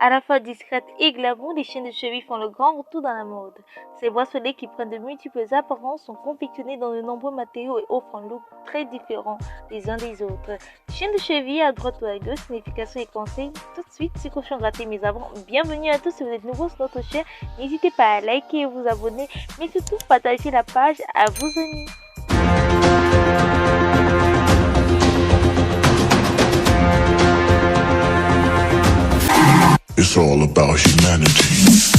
À la fois discrètes et glamour, les chaînes de cheville font le grand retour dans la mode. Ces bracelets qui prennent de multiples apparences sont confectionnés dans de nombreux matériaux et offrent un look très différent les uns des autres. Chaîne de cheville à droite ou à gauche, signification et conseils. Tout de suite, c'est Cochon Gratté, mes avant. Bienvenue à tous, si vous êtes nouveaux sur notre chaîne, n'hésitez pas à liker et vous abonner, mais surtout partager la page à vos amis. It's all about humanity.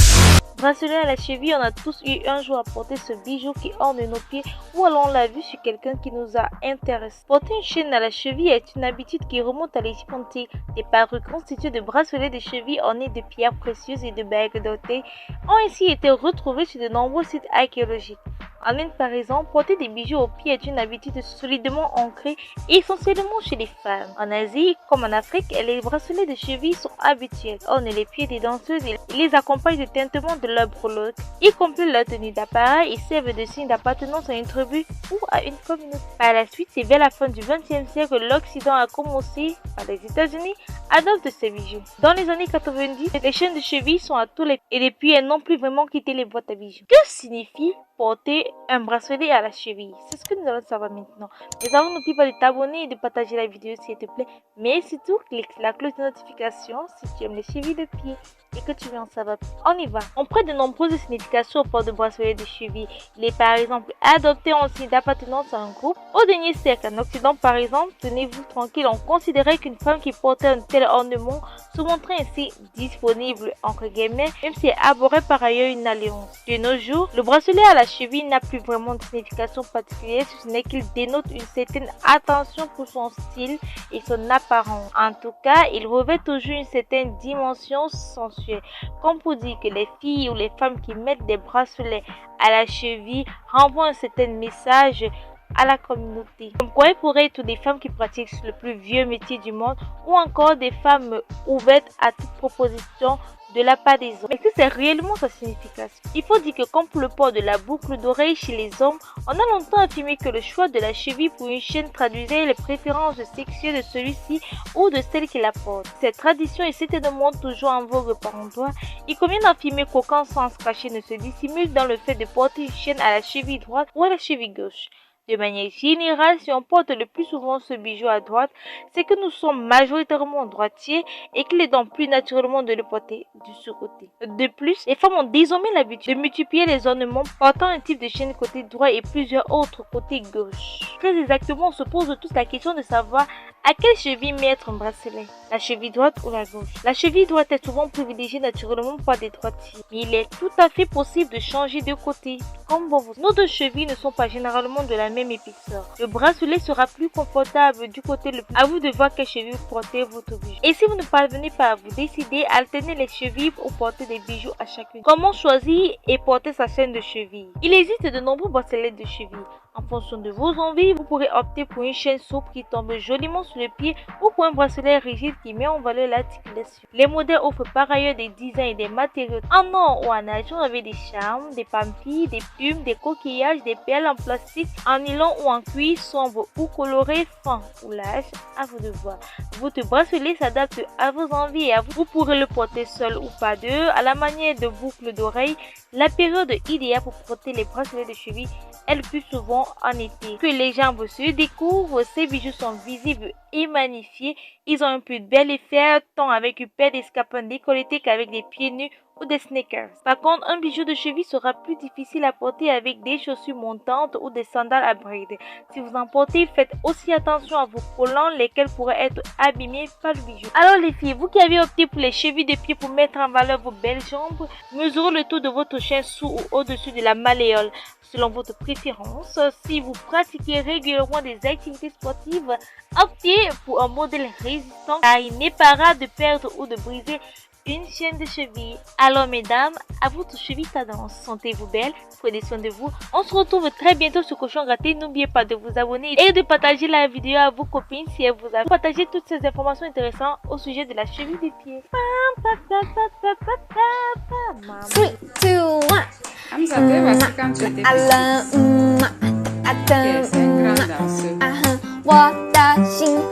Bracelet à la cheville, on a tous eu un jour à porter ce bijou qui orne nos pieds ou alors on l'a vu sur quelqu'un qui nous a intéressé. Porter une chaîne à la cheville est une habitude qui remonte à l'Égypte antique. Des parures constituées de bracelets de cheville ornés de pierres précieuses et de bagues dotées ont ainsi été retrouvées sur de nombreux sites archéologiques. En Inde par exemple, porter des bijoux aux pieds est une habitude solidement ancrée essentiellement chez les femmes. En Asie, comme en Afrique, les bracelets de cheville sont habituels, ornent les pieds des danseuses et les accompagnent de teintement de leur breloque, y compris leur tenue d'appareil et servent de signe d'appartenance à une tribu ou à une communauté. Par la suite, c'est vers la fin du XXe siècle que l'Occident a commencé, par les États-Unis, à adopter ces bijoux. Dans les années 90, les chaînes de cheville sont à tous les pieds et depuis elles n'ont plus vraiment quitté les boîtes à bijoux. Que signifie porter un bracelet à la cheville? C'est ce que nous allons savoir maintenant. Mais avant, n'oublie pas de t'abonner et de partager la vidéo s'il te plaît. Mais surtout, clique la cloche de notification si tu aimes les chevilles de pied et que tu veux en savoir plus. On y va. On prête de nombreuses significations au port de bracelet de cheville. Il est par exemple adopté en signe d'appartenance à un groupe. Au dernier siècle, en Occident par exemple, tenez-vous tranquille, on considérait qu'une femme qui portait un tel ornement se montrait ainsi disponible entre guillemets, même si elle abhorrait par ailleurs une alliance. De nos jours, le bracelet à la cheville n'a plus vraiment de signification particulière, si ce n'est qu'il dénote une certaine attention pour son style et son apparence. En tout cas, il revêt toujours une certaine dimension sensuelle, comme pour dire que les filles ou les femmes qui mettent des bracelets à la cheville renvoient un certain message à la communauté. Comme quoi il pourrait être des femmes qui pratiquent le plus vieux métier du monde ou encore des femmes ouvertes à toute proposition de la part des hommes. Est-ce que c'est réellement sa signification? Il faut dire que comme pour le port de la boucle d'oreille chez les hommes, on a longtemps affirmé que le choix de la cheville pour une chaîne traduisait les préférences sexuelles de celui-ci ou de celle qui la porte. Cette tradition est certainement toujours en vogue par endroits. Il convient d'affirmer qu'aucun sens caché ne se dissimule dans le fait de porter une chaîne à la cheville droite ou à la cheville gauche. De manière générale, si on porte le plus souvent ce bijou à droite, c'est que nous sommes majoritairement droitiers et qu'il est donc plus naturellement de le porter du sous-côté. De plus, les femmes ont désormais l'habitude de multiplier les ornements portant un type de chaîne côté droit et plusieurs autres côté gauche. Très exactement, on se pose tous la question de savoir à quelle cheville mettre un bracelet, la cheville droite ou la gauche. La cheville droite est souvent privilégiée naturellement par des droitiers, mais il est tout à fait possible de changer de côté. Comme bon, nos deux chevilles ne sont pas généralement de la même épaisseur. Le bracelet sera plus confortable du côté le plus. À vous de voir quelle cheville porter votre bijou. Et si vous ne parvenez pas à vous décider, alternez les chevilles ou porter des bijoux à chacune. Comment choisir et porter sa chaîne de cheville? Il existe de nombreux bracelets de cheville. En fonction de vos envies, vous pourrez opter pour une chaîne souple qui tombe joliment sur le pied ou pour un bracelet rigide qui met en valeur l'articulation. Les modèles offrent par ailleurs des designs et des matériaux en or ou en argent avec des charmes, des pampilles, des plumes, des coquillages, des perles en plastique, en nylon ou en cuir sombre ou coloré fin ou large, à vous de voir. Votre bracelet s'adapte à vos envies et à vous. Vous pourrez le porter seul ou pas deux, à la manière de boucles d'oreilles. La période idéale pour porter les bracelets de cheville est le plus souvent en été. Que les jambes se découvrent, ces bijoux sont visibles et magnifiés. Ils ont un plus bel effet tant avec une paire d'escarpins décolletés qu'avec des pieds nus ou des sneakers. Par contre, un bijou de cheville sera plus difficile à porter avec des chaussures montantes ou des sandales à brides. Si vous en portez, faites aussi attention à vos collants, lesquels pourraient être abîmés par le bijou. Alors les filles, vous qui avez opté pour les chevilles de pied pour mettre en valeur vos belles jambes, mesurez le tour de votre chaîne sous ou au-dessus de la malléole, selon votre préférence. Si vous pratiquez régulièrement des activités sportives, optez pour un modèle résistant car il n'est pas rare de perdre ou de briser une chaîne de cheville. Alors mesdames, à votre cheville tendance. Sentez-vous belle, prenez soin de vous. On se retrouve très bientôt sur Cochon Gratté. N'oubliez pas de vous abonner et de partager la vidéo à vos copines si elle vous a partagé toutes ces informations intéressantes au sujet de la cheville des pieds. 3, 2, 1. Hamza, tu vois, c'est quand tu étais petit. C'est un grand danseur.